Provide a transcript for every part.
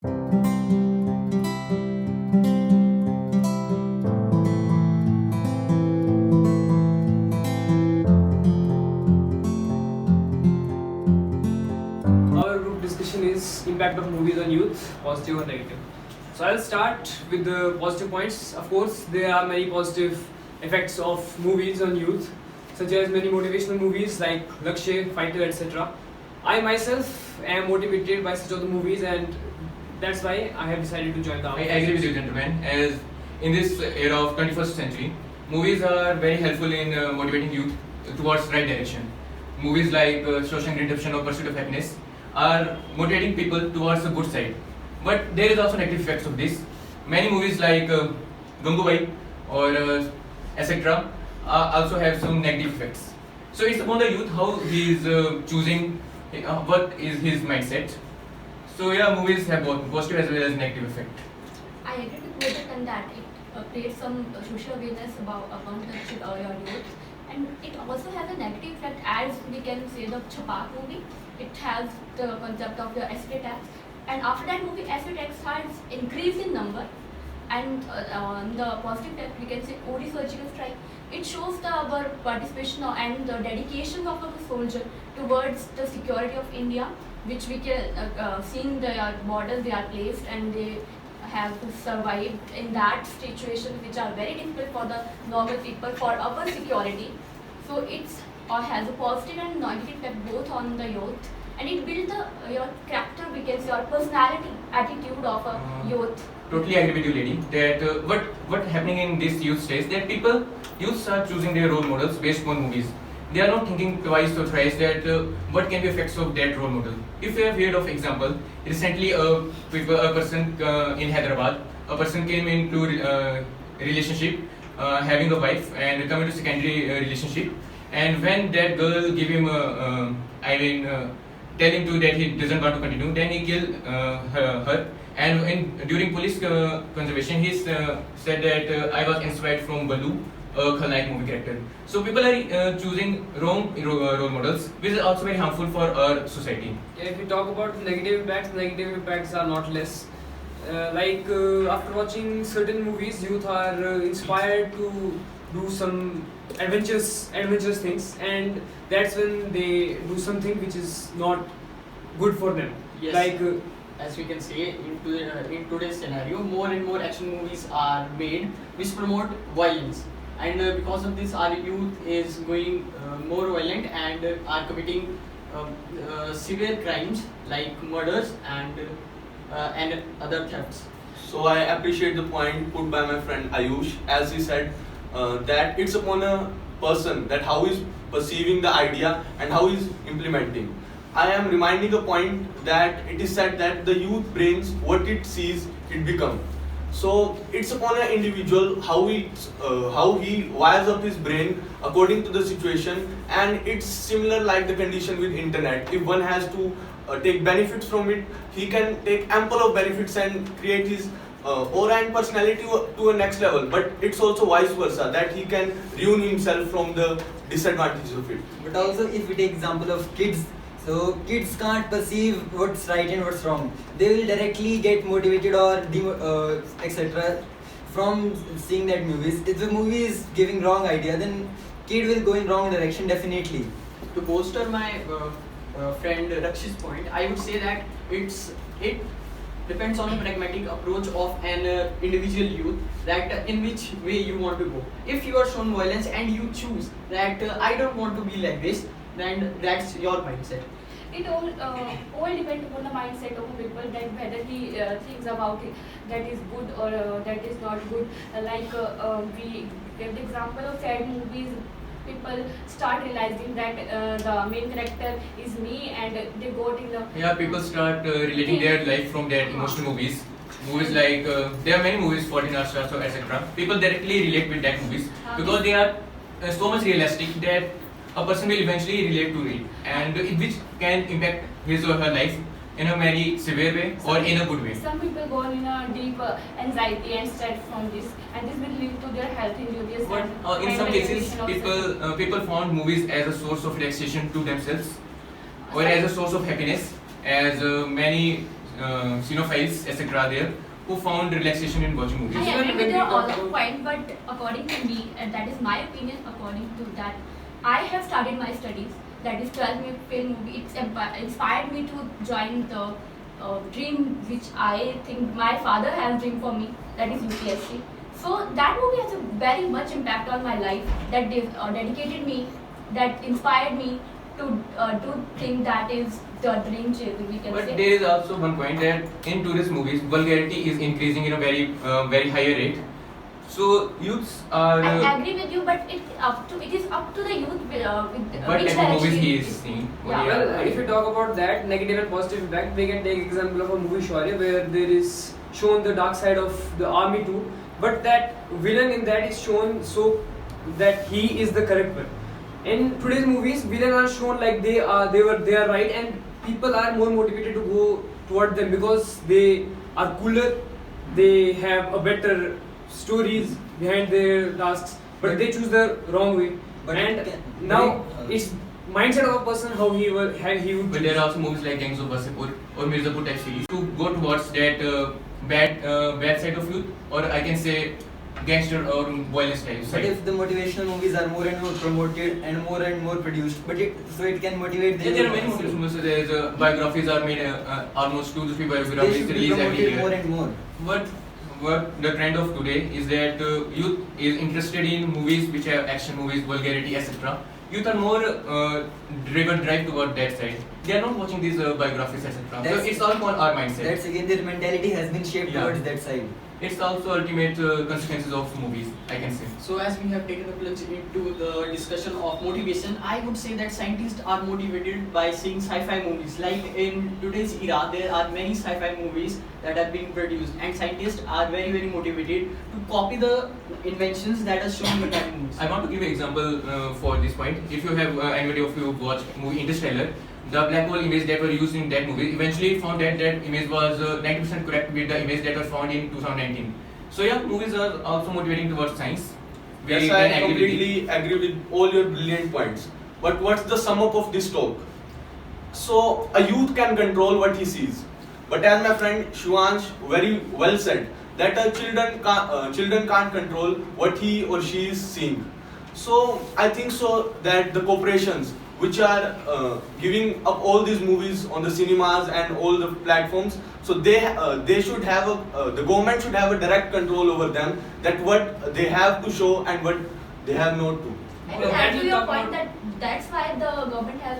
Our group discussion is impact of movies on youth, positive or negative. So I'll start with the positive points. Of course, there are many positive effects of movies on youth, such as many motivational movies like Lakshay, Fighter, etc. I myself am motivated by such of the movies, and that's why I have decided to join the I army. agree with you, gentlemen. As in this era of 21st century, movies are very helpful in motivating youth towards right direction. Movies like Shawshank Redemption or Pursuit of Happiness are motivating people towards the good side. But there is also negative effects of this. Many movies like Gangubai or etc. Also have some negative effects. So it's upon the youth how he is choosing what is his mindset. So yeah, movies have both positive as well as negative effect. I agree with both and that it creates some social awareness about your youth, and it also has a negative effect, as we can say the Chapak movie. It has the concept of the SSB tax, and after that movie, SSB tax has increased in number. And on the positive effect, we can say OD surgical strike. It shows our participation and the dedication of a soldier towards the security of India, which we can seeing their borders they are placed and they have survived in that situation, which are very difficult for the normal people for our security. So it's has a positive and negative effect both on the youth, and it builds your character, we can say, your personality, attitude of a youth. Totally agree with you, lady. That what happening in this youth stage that youths are choosing their role models based on movies. They are not thinking twice or thrice that what can be effects of that role model. If you have heard of example, recently a person in Hyderabad, a person came into relationship, having a wife and coming to secondary relationship, and when that girl give him tell him to that he doesn't want to continue, then he kill her. And during police conservation, he said that I was inspired from Balu, a Khalnaik movie character. So people are choosing wrong role models, which is also very harmful for our society. If we talk about negative impacts are not less. After watching certain movies, youth are inspired to do some adventurous things, and that's when they do something which is not good for them. Yes. As we can say, in today's scenario, more and more action movies are made which promote violence, and because of this, our youth is going more violent and are committing severe crimes like murders and other thefts. So I appreciate the point put by my friend Ayush, as he said that it's upon a person that how he's perceiving the idea and how he's implementing. I am reminding a point that it is said that the youth brains what it sees it become. So it's upon an individual how he wires up his brain according to the situation, and it's similar like the condition with internet. If one has to take benefits from it, he can take ample of benefits and create his aura and personality to a next level. But it's also vice versa, that he can ruin himself from the disadvantages of it. But also, if we take example of kids, so kids can't perceive what's right and what's wrong. They will directly get motivated or etc. from seeing that movies. If the movie is giving wrong idea, then kid will go in wrong direction definitely. To bolster my friend Rakshit's point, I would say that it depends on the pragmatic approach of an individual youth, that in which way you want to go. If you are shown violence and you choose that I don't want to be like this, then that's your mindset. It all depends upon the mindset of people, that whether he thinks about it that is good or that is not good. We give the example of sad movies. People start realizing that the main character is me, and they go in the People start relating their life from their emotional movies. Movies like there are many movies, 14 Hours, etc. People directly relate with that movies because they are so much realistic that a person will eventually relate to it, and which can impact his or her life in a very severe way or in a good way. Some people go in a deep anxiety and stress from this, and this will lead to their health injuries. But in some cases, people found movies as a source of relaxation to themselves, or as a source of happiness, as many cinephiles, etc. there who found relaxation in watching movies. I Even agree when with we your talk all about- point, but according to me, and that is my opinion, according to that, I have started my studies. That is 12 film movie. It's inspired me to join the dream which I think my father has dreamed for me. That is UPSC. So that movie has a very much impact on my life. That dedicated me, that inspired me to do thing that is the dream chasing, we can But say. there is also one point that in today's movies, vulgarity is increasing in a very higher rate. So youths are. I agree with you, but it is up to the youth with What which type of movies direction he it is seeing? Yeah. Well, if we talk about that negative and positive impact, we can take example of a movie Shaurya where there is shown the dark side of the army too, but that villain in that is shown so that he is the correct one. In today's movies, villains are shown like they are right, and people are more motivated to go toward them because they are cooler, they have a better stories behind their tasks, but they choose the wrong way. But And it can- now but it's mindset of a person how he would But there are also movies like Gangs of Wasseypur or Mirzapur type series to go towards that bad side of youth, or I can say gangster or violence type But side. if the motivational movies are more and more promoted and more produced, but it can motivate the Yeah, there are youth many also. movies. So there's biographies are made, almost 2 to 3 They biographies should be released every promoted year. more and more. What the trend of today is that youth is interested in movies which have action movies, vulgarity, etc. Youth are more drive toward that side. They are not watching these biographies, etc. So That's- it's all on our mindset. That's again their mentality has been shaped Yeah. towards that side. It's also ultimate consequences of movies, I can say. So as we have taken a plunge into the discussion of motivation, I would say that scientists are motivated by seeing sci-fi movies. Like in today's era, there are many sci-fi movies that are being produced, and scientists are very motivated to copy the inventions that are shown in that movies. I want to give an example for this point. If you have anybody of you watched movie Interstellar, the black hole image that were used in that movie, eventually it found that that image was 90% correct with the image that was found in 2019. So yeah, movies are also motivating towards science. We Yes, can I agree with it. completely agree with all your brilliant points. But what's the sum up of this talk? So a youth can control what he sees, but as my friend Shuansh very well said, that children can't control what he or she is seeing. So I think so that the corporations which are giving up all these movies on the cinemas and all the platforms, so they should have the government should have a direct control over them, that what they have to show and what they have not to. I Well, will that add to will your talk point about- that that's why the government has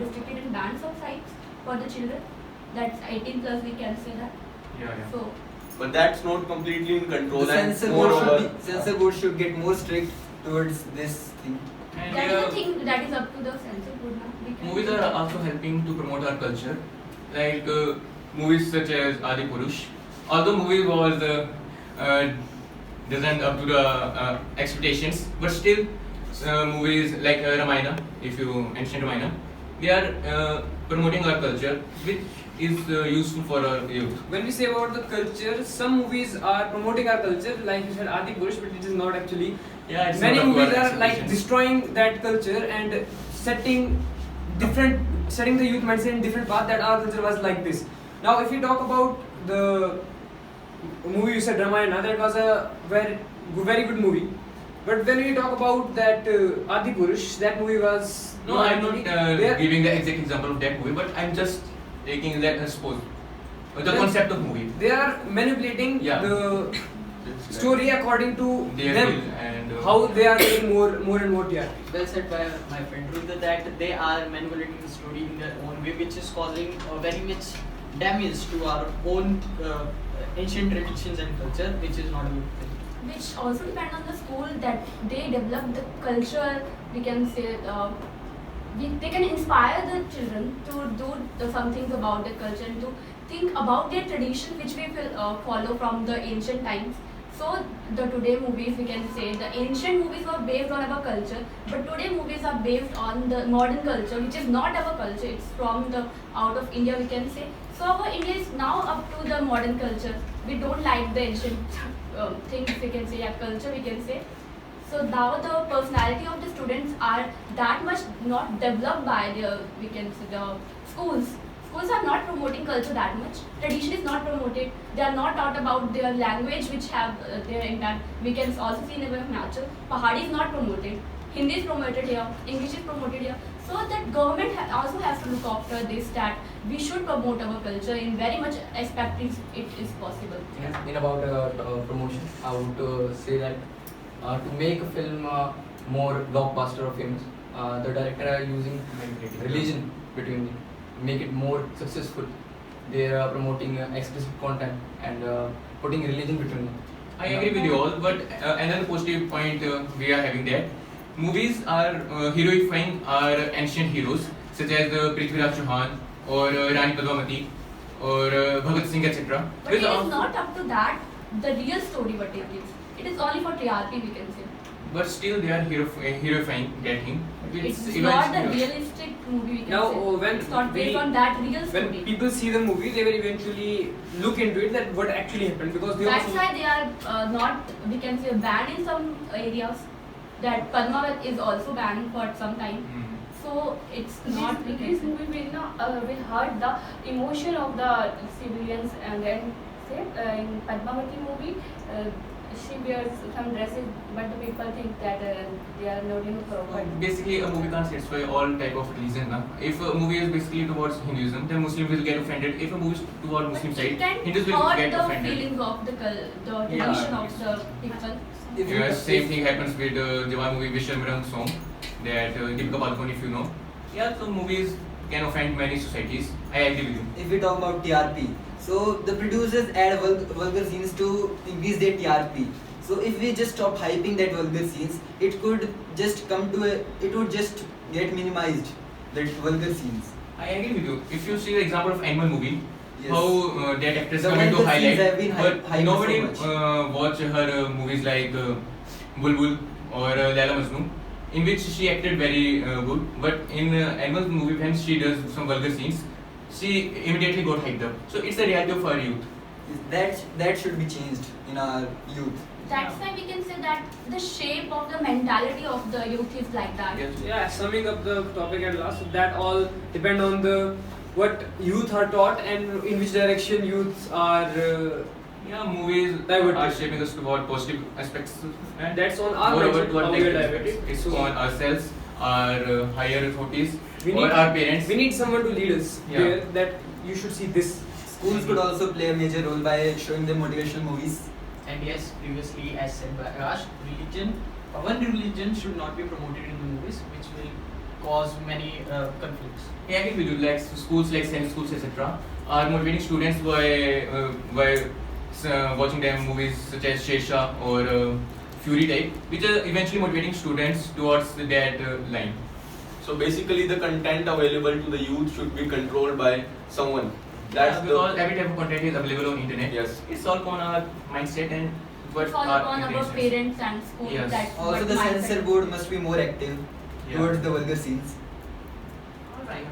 restricted and banned some sites for the children. That's 18 plus, we can say that. Yeah. So But that's not completely in control. The and censor moreover, board should get more strict towards this thing. And that is the thing that is up to the censor board now. We can movies say are that. also helping to promote our culture, like movies such as Adi Purush. Although movie was doesn't up to the expectations, but still movies like Ramayana, if you ancient Ramayana, they are promoting our culture, which is useful for our youth. When we say about the culture, some movies are promoting our culture, like you said, Adi Purush, but it is not actually. Yeah, it's Many not up to our movies are like expectations. destroying that culture and setting the youth mindset in different path, that our culture was like this. Now, if we talk about the movie you said Ramayana, that was a very good movie. But when we talk about that Adi Purush, that movie was No, I'm not there- giving the exact example of that movie, but I'm just taking that as suppose the Then- concept of movie. They are manipulating Yeah. the story according to Their them, will and how they are getting more and more TRP. Well said by my friend Rudra, that they are manipulating the story in their own way, which is causing very much damage to our own ancient traditions and culture, which is not a good thing. Which also depend on the school, that they develop the culture, we can say they can inspire the children to do some things about their culture and to think about their tradition, which we will follow from the ancient times. So the today movies, we can say the ancient movies were based on our culture, but today movies are based on the modern culture, which is not our culture. It's from the out of India, we can say. So our India is now up to the modern culture. We don't like the ancient things, we can say, culture, we can say. So now the personality of the students are that much not developed by the, we can say, the schools schools are not promoting culture that much. Tradition is not promoted. They are not taught about their language, which have their intact. We can also see in the way of natural. Pahadi is not promoted. Hindi is promoted here. English is promoted here. So that government also has to look after this, that we should promote our culture in very much aspect it is possible. In about promotion, I would say that to make a film more blockbuster or famous, the director are using religion between them, make it more successful. They are promoting explicit content and putting religion between them. I agree with you all, but another positive point we are having there. Movies are heroifying our ancient heroes such as Prithviraj Chauhan or Rani Padmavati or Bhagat Singh, etc. But it is not up to that, the real story what it is. It is only for TRP, we can say. But still they are heroifying that him. It's not the realistic movie, we can Now, say. when It's not based we- on that real story. When people see the movie, they will eventually look into it that what actually happened, because they That's also why they are not, we can say, banned in some areas. That Padmavat is also banned for some time. So it's not. This movie will hurt the emotion of the civilians, and then say in Padmavati movie she wears some dresses, but the people think that they are not forward. Basically, a movie can't satisfy all type of religion. Na? If a movie is basically towards Hinduism, then Muslim will get offended. If a movie is towards Muslim It side, can Hindus will hurt get the offended. feelings of the tradition of the people. If you- Yeah, same thing happens with the Jawan movie Vishwamran song that Deepika Padukone, if you know. Yeah, so movies can offend many societies. I agree with you. If we talk about TRP, so the producers add vulgar scenes to increase their TRP. So if we just stop hyping that vulgar scenes, it could just come to it would just get minimized, that vulgar scenes. I agree with you. If you see the example of Animal movie, Yes. how that actress The come into vulgar scenes highlight, have been but hyped nobody so much. watch her movies like Bulbul or Laila Majnu, in which she acted very good. But in Animal movie, when she does some vulgar scenes, she immediately got hyped up. So it's the reality of our youth. That should be changed in our youth. That's why we can say that the shape of the mentality of the youth is like that. Yeah, summing up the topic at last, that all depend on the what youth are taught and in which direction youths are. Yeah, movies Diverted. are shaping us toward positive aspects. And That's on our moreover mindset, toward how we are negative diverted. aspects. It's So- on ourselves, our higher authorities, We or need- our parents. We need someone to lead us Yeah. there, that you should see this. Schools could also play a major role by showing them motivational movies. And yes, previously as said by Akash, one religion should not be promoted in the movies, which will cause many conflicts. Yeah, I agree with you. Like schools, like science schools, etc., are motivating students by watching them movies such as Shesha or Fury type, which are eventually motivating students towards that line. So basically, the content available to the youth should be controlled by someone. That's Because every type of content is available on internet. Yes. It's all on our mindset and what It's all our upon our intentions. parents and schools. Yes. That Also, what the mindset- censor board must be more active Yeah. towards the vulgar scenes. Alright.